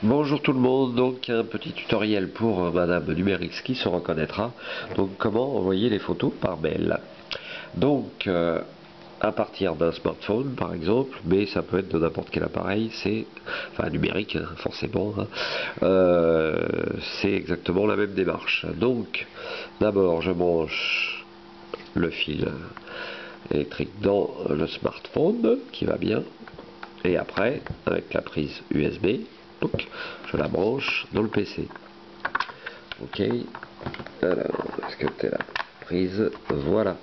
Bonjour tout le monde, donc un petit tutoriel pour Madame Numérix qui se reconnaîtra. Donc comment envoyer les photos par mail. Donc à partir d'un smartphone par exemple, mais ça peut être de n'importe quel appareil, c'est enfin numérique hein, forcément, hein. C'est exactement la même démarche. Donc d'abord je branche le fil électrique dans le smartphone qui va bien. Et après, avec la prise USB, donc, je la branche dans le PC. Ok. Alors, est-ce que tu es la prise? Voilà.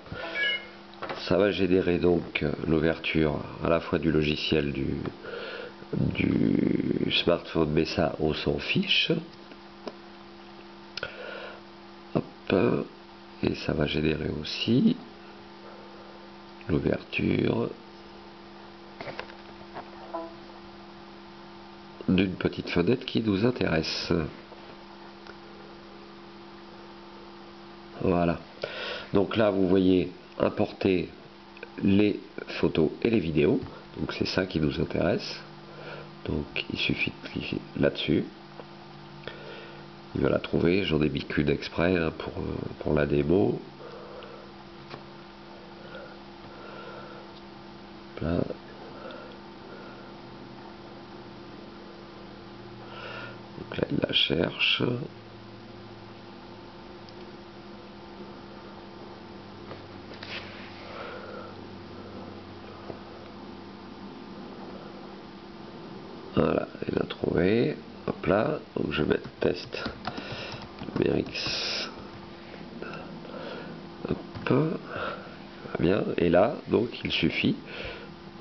Ça va générer donc l'ouverture à la fois du logiciel du smartphone, mais ça, on s'en fiche. Hop. Et ça va générer aussi l'ouverture d'une petite fenêtre qui nous intéresse. Voilà. Donc là, vous voyez importer les photos et les vidéos. Donc c'est ça qui nous intéresse. Donc il suffit de cliquer là-dessus. Il va la trouver. J'en ai mis qu'une exprès hein, pour la démo. Là. Donc là, il la cherche. Voilà, il l'a trouvé. Hop là. Donc je vais mettre test Numérix. Hop. Bien. Et là, donc il suffit.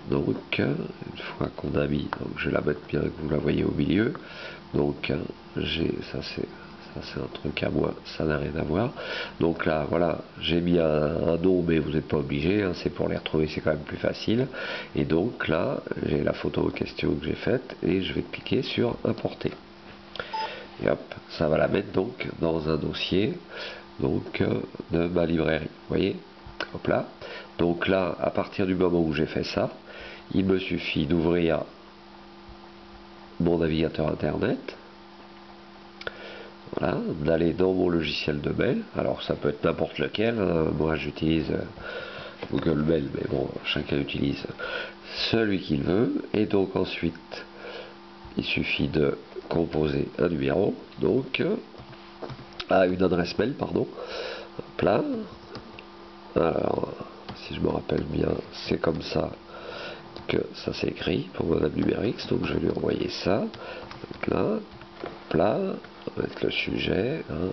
Donc une fois qu'on a mis, donc je vais la mettre bien que vous la voyez au milieu. Donc ça c'est un truc à moi, ça n'a rien à voir. Donc là voilà, j'ai mis un nom, mais vous n'êtes pas obligé, hein, c'est pour les retrouver, c'est quand même plus facile. Et donc là, j'ai la photo en question que j'ai faite et je vais cliquer sur importer. Et hop, ça va la mettre donc dans un dossier donc de ma librairie. Vous voyez? Hop là. Donc là, à partir du moment où j'ai fait ça, il me suffit d'ouvrir mon navigateur internet. Voilà, d'aller dans mon logiciel de mail. Alors ça peut être n'importe lequel. Hein. Moi j'utilise Google Mail, mais bon, chacun utilise celui qu'il veut. Et donc ensuite, il suffit de composer un numéro. Donc une adresse mail, pardon. Hop là. Alors, si je me rappelle bien, c'est comme ça que ça s'écrit pour Madame Numérix. Donc je vais lui envoyer ça. Donc là, hop là, on va mettre le sujet. Hein.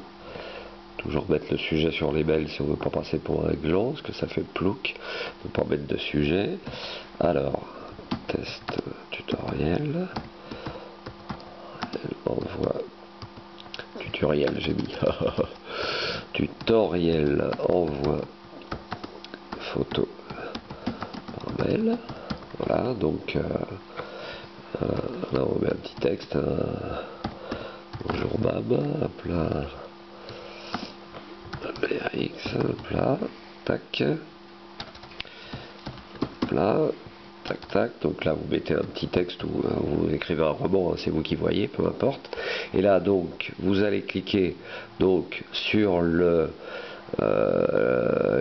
Toujours mettre le sujet sur les mails si on ne veut pas passer pour un gland, parce que ça fait plouc. On ne peut pas mettre de sujet. Alors, test tutoriel. Envoie. Tutoriel, j'ai mis. Tutoriel envoie photo par mail. Voilà, donc là on met un petit texte. Bonjour Bab, hop là. BRX, hop là, tac. Hop là, tac tac. Donc là vous mettez un petit texte ou vous écrivez un roman, hein, c'est vous qui voyez, peu importe. Et là donc vous allez cliquer donc sur le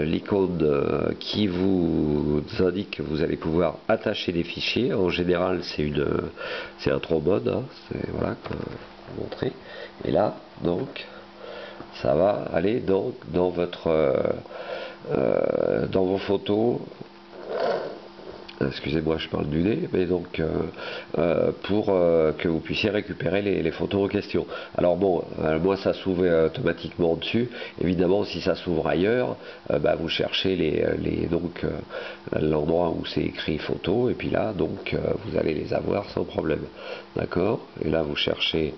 l'icône qui vous indique que vous allez pouvoir attacher des fichiers. En général, c'est un trombone, hein, c'est voilà pour montrer. Et là, donc, ça va aller donc dans dans vos photos. Excusez-moi, je parle du nez, mais donc pour que vous puissiez récupérer les photos en question. Alors bon, moi ça s'ouvre automatiquement dessus. Évidemment, si ça s'ouvre ailleurs, vous cherchez donc l'endroit où c'est écrit photo, et puis là donc vous allez les avoir sans problème. D'accord? Et là vous cherchez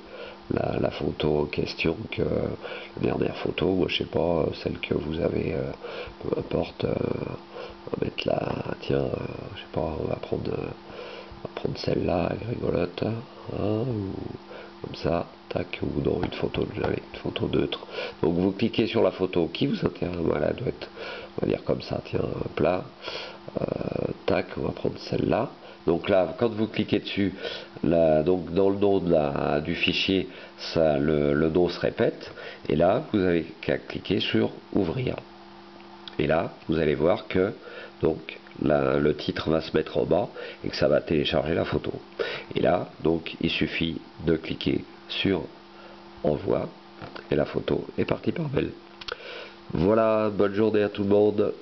la photo en question, la dernière photo, moi je sais pas, celle que vous avez, peu importe. On va mettre là, tiens, je sais pas, on va prendre celle-là, elle est rigolote, hein, ou comme ça, tac, ou dans une photo, j'avais une photo neutre. Donc vous cliquez sur la photo qui vous intéresse, voilà, elle doit être, on va dire comme ça, tiens, hop là, tac, on va prendre celle-là, Donc là, quand vous cliquez dessus, donc dans le nom du fichier, le nom se répète. Et là, vous avez qu'à cliquer sur ouvrir. Et là, vous allez voir que donc le titre va se mettre en bas et que ça va télécharger la photo. Et là, donc, il suffit de cliquer sur envoi et la photo est partie par mail. Voilà, bonne journée à tout le monde.